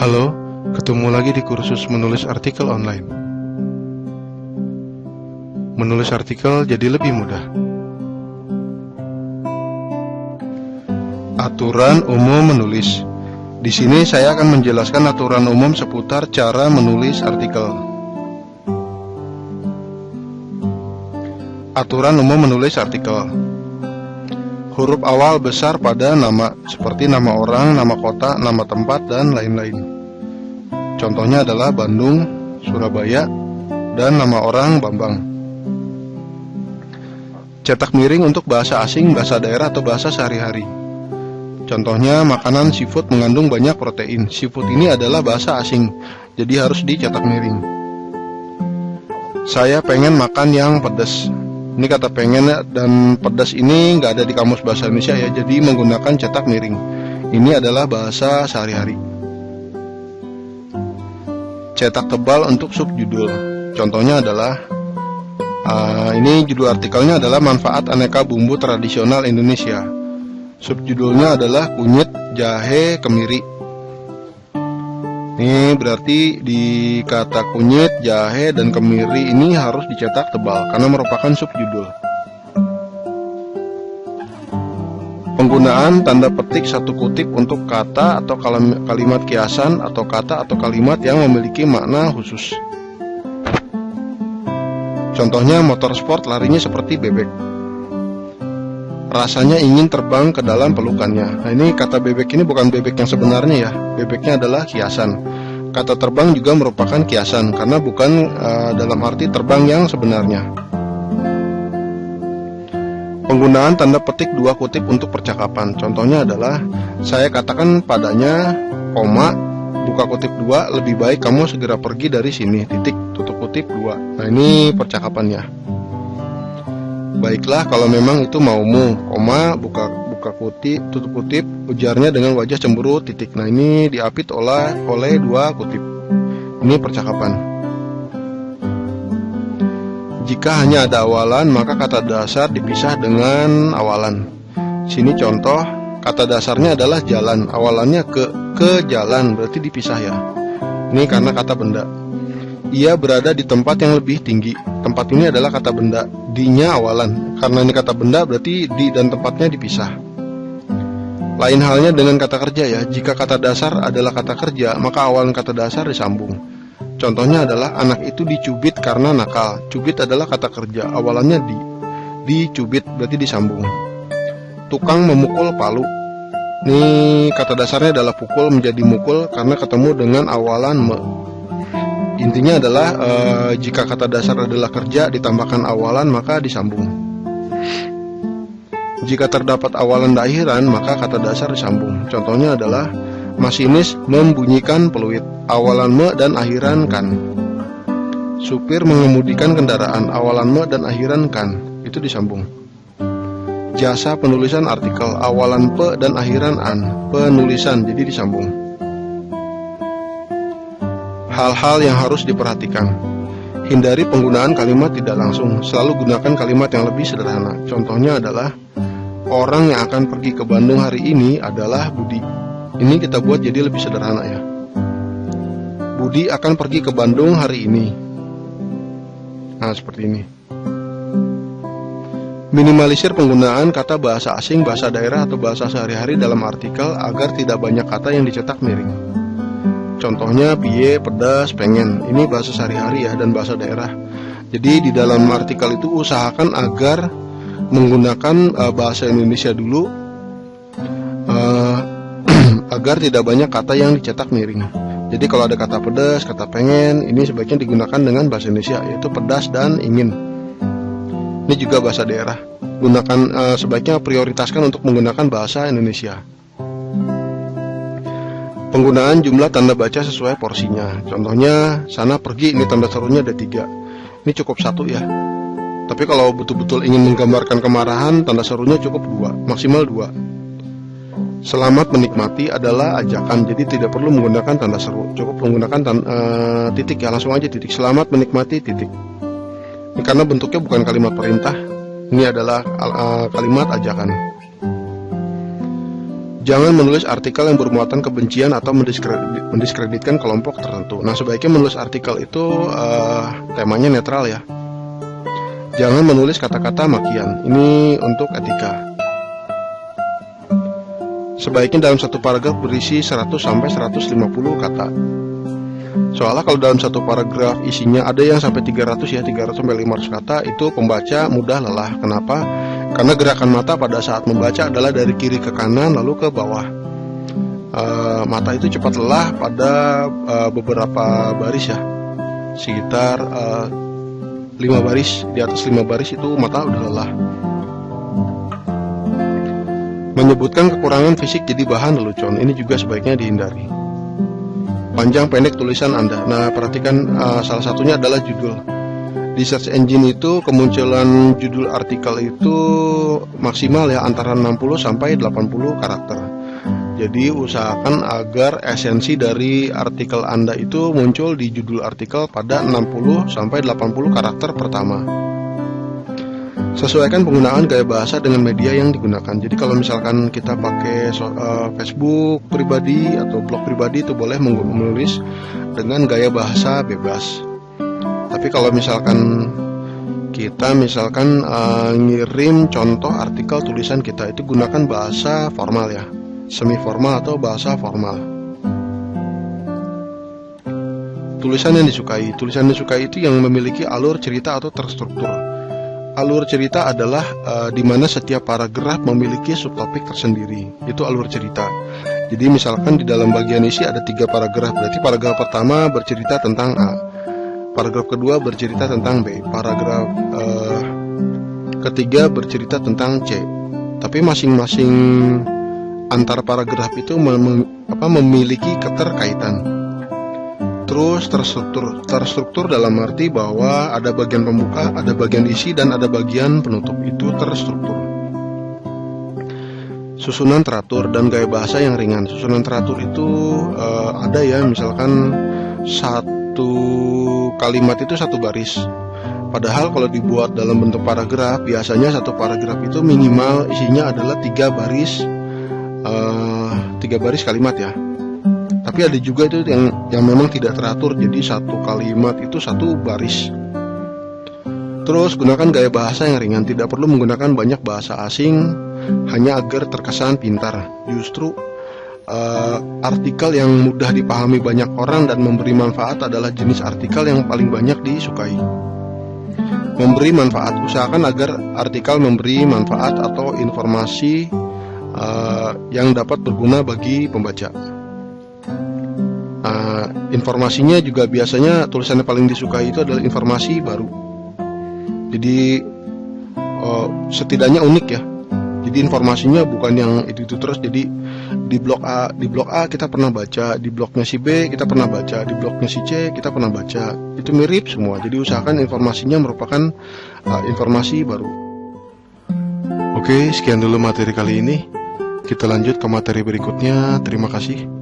Halo, ketemu lagi di kursus menulis artikel online. Menulis artikel jadi lebih mudah. Aturan umum menulis. Di sini saya akan menjelaskan aturan umum seputar cara menulis artikel. Aturan umum menulis artikel. Huruf awal besar pada nama, seperti nama orang, nama kota, nama tempat, dan lain-lain. Contohnya adalah Bandung, Surabaya, dan nama orang Bambang. Cetak miring untuk bahasa asing, bahasa daerah, atau bahasa sehari-hari. Contohnya makanan seafood mengandung banyak protein. Seafood ini adalah bahasa asing, jadi harus dicetak miring. Saya pengen makan yang pedas. Ini kata pengen dan pedas ini nggak ada di kamus bahasa Indonesia ya, jadi menggunakan cetak miring. Ini adalah bahasa sehari-hari. Cetak tebal untuk subjudul. Contohnya adalah ini judul artikelnya adalah manfaat aneka bumbu tradisional Indonesia. Subjudulnya adalah kunyit, jahe, kemiri. Ini berarti di kata kunyit, jahe, dan kemiri ini harus dicetak tebal karena merupakan subjudul. Penggunaan tanda petik satu kutip untuk kata atau kalimat kiasan atau kata atau kalimat yang memiliki makna khusus. Contohnya motor sport larinya seperti bebek. Rasanya ingin terbang ke dalam pelukannya. Nah, ini kata bebek ini bukan bebek yang sebenarnya ya. Bebeknya adalah kiasan. Kata terbang juga merupakan kiasan karena bukan dalam arti terbang yang sebenarnya. Penggunaan tanda petik dua kutip untuk percakapan. Contohnya adalah saya katakan padanya, koma, buka kutip dua, lebih baik kamu segera pergi dari sini, titik, tutup kutip dua. Nah, ini percakapannya. Baiklah kalau memang itu maumu, koma, buka kutip, tutup kutip, ujarnya dengan wajah cemberut, titik. Nah, ini diapit oleh dua kutip. Ini percakapan. Jika hanya ada awalan, maka kata dasar dipisah dengan awalan. Sini contoh, kata dasarnya adalah jalan, awalannya ke jalan, berarti dipisah ya. Ini karena kata benda. Ia berada di tempat yang lebih tinggi. Tempat ini adalah kata benda, di-nya awalan. Karena ini kata benda, berarti di dan tempatnya dipisah. Lain halnya dengan kata kerja ya. Jika kata dasar adalah kata kerja, maka awalan kata dasar disambung. Contohnya adalah anak itu dicubit karena nakal. Cubit adalah kata kerja, awalannya dicubit berarti disambung. Tukang memukul palu. Ini kata dasarnya adalah pukul menjadi mukul karena ketemu dengan awalan me. Intinya adalah jika kata dasar adalah kerja ditambahkan awalan maka disambung. Jika terdapat awalan dan akhiran maka kata dasar disambung. Contohnya adalah masinis membunyikan peluit, awalan me dan akhiran kan. Supir mengemudikan kendaraan, awalan me dan akhiran kan, itu disambung. Jasa penulisan artikel, awalan pe dan akhiran an, penulisan, jadi disambung. Hal-hal yang harus diperhatikan. Hindari penggunaan kalimat tidak langsung, selalu gunakan kalimat yang lebih sederhana. Contohnya adalah orang yang akan pergi ke Bandung hari ini adalah Budi. Ini kita buat jadi lebih sederhana ya. Budi akan pergi ke Bandung hari ini. Nah, seperti ini. Minimalisir penggunaan kata bahasa asing, bahasa daerah, atau bahasa sehari-hari dalam artikel agar tidak banyak kata yang dicetak miring. Contohnya piye, pedas, pengen. Ini bahasa sehari-hari ya dan bahasa daerah. Jadi di dalam artikel itu usahakan agar menggunakan bahasa Indonesia dulu agar tidak banyak kata yang dicetak miring. Jadi kalau ada kata pedas, kata pengen, ini sebaiknya digunakan dengan bahasa Indonesia, yaitu pedas dan ingin. Ini juga bahasa daerah. Gunakan sebaiknya prioritaskan untuk menggunakan bahasa Indonesia. Penggunaan jumlah tanda baca sesuai porsinya. Contohnya, sana pergi, ini tanda serunya ada 3. Ini cukup 1 ya. Tapi kalau betul-betul ingin menggambarkan kemarahan, tanda serunya cukup 2, maksimal 2. Selamat menikmati adalah ajakan, jadi tidak perlu menggunakan tanda seru, cukup menggunakan titik ya, langsung aja titik. Selamat menikmati titik. Ini karena bentuknya bukan kalimat perintah, ini adalah kalimat ajakan. Jangan menulis artikel yang bermuatan kebencian atau mendiskreditkan kelompok tertentu. Nah, sebaiknya menulis artikel itu temanya netral ya. Jangan menulis kata-kata makian. Ini untuk etika. Sebaiknya dalam satu paragraf berisi 100 sampai 150 kata. Soalnya kalau dalam satu paragraf isinya ada yang sampai 300 ya, 300 sampai 500 kata, itu pembaca mudah lelah. Kenapa? Karena gerakan mata pada saat membaca adalah dari kiri ke kanan lalu ke bawah. Mata itu cepat lelah pada beberapa baris ya, sekitar 5 baris. Di atas 5 baris itu mata udah lelah. Menyebutkan kekurangan fisik jadi bahan lelucon, ini juga sebaiknya dihindari. Panjang pendek tulisan Anda. Nah, perhatikan salah satunya adalah judul. Di search engine itu kemunculan judul artikel itu maksimal ya antara 60 sampai 80 karakter. Jadi usahakan agar esensi dari artikel Anda itu muncul di judul artikel pada 60 sampai 80 karakter pertama. Sesuaikan penggunaan gaya bahasa dengan media yang digunakan. Jadi kalau misalkan kita pakai Facebook pribadi atau blog pribadi, itu boleh menulis dengan gaya bahasa bebas. Tapi kalau misalkan kita ngirim contoh artikel tulisan kita, itu gunakan bahasa formal ya, semi formal atau bahasa formal. Tulisan yang disukai itu yang memiliki alur cerita atau terstruktur. Alur cerita adalah di mana setiap paragraf memiliki subtopik tersendiri. Itu alur cerita. Jadi misalkan di dalam bagian isi ada 3 paragraf, berarti paragraf pertama bercerita tentang A, paragraf kedua bercerita tentang B, paragraf ketiga bercerita tentang C. Tapi masing-masing antar paragraf itu memiliki keterkaitan. Terus terstruktur dalam arti bahwa ada bagian pembuka, ada bagian isi, dan ada bagian penutup. Itu terstruktur. Susunan teratur dan gaya bahasa yang ringan. Susunan teratur itu ada ya, misalkan satu kalimat itu 1 baris. Padahal kalau dibuat dalam bentuk paragraf, biasanya satu paragraf itu minimal isinya adalah 3 baris, 3 baris kalimat ya. Tapi ada juga itu yang memang tidak teratur, jadi satu kalimat itu 1 baris. Terus gunakan gaya bahasa yang ringan, tidak perlu menggunakan banyak bahasa asing hanya agar terkesan pintar. Justru artikel yang mudah dipahami banyak orang dan memberi manfaat adalah jenis artikel yang paling banyak disukai. Memberi manfaat, usahakan agar artikel memberi manfaat atau informasi yang dapat berguna bagi pembaca. Informasinya juga biasanya tulisan yang paling disukai itu adalah informasi baru. Jadi setidaknya unik ya. Jadi informasinya bukan yang itu terus. Jadi di blog A kita pernah baca, di blognya si B kita pernah baca, di blognya si C kita pernah baca. Itu mirip semua. Jadi usahakan informasinya merupakan informasi baru. Oke, sekian dulu materi kali ini. Kita lanjut ke materi berikutnya. Terima kasih.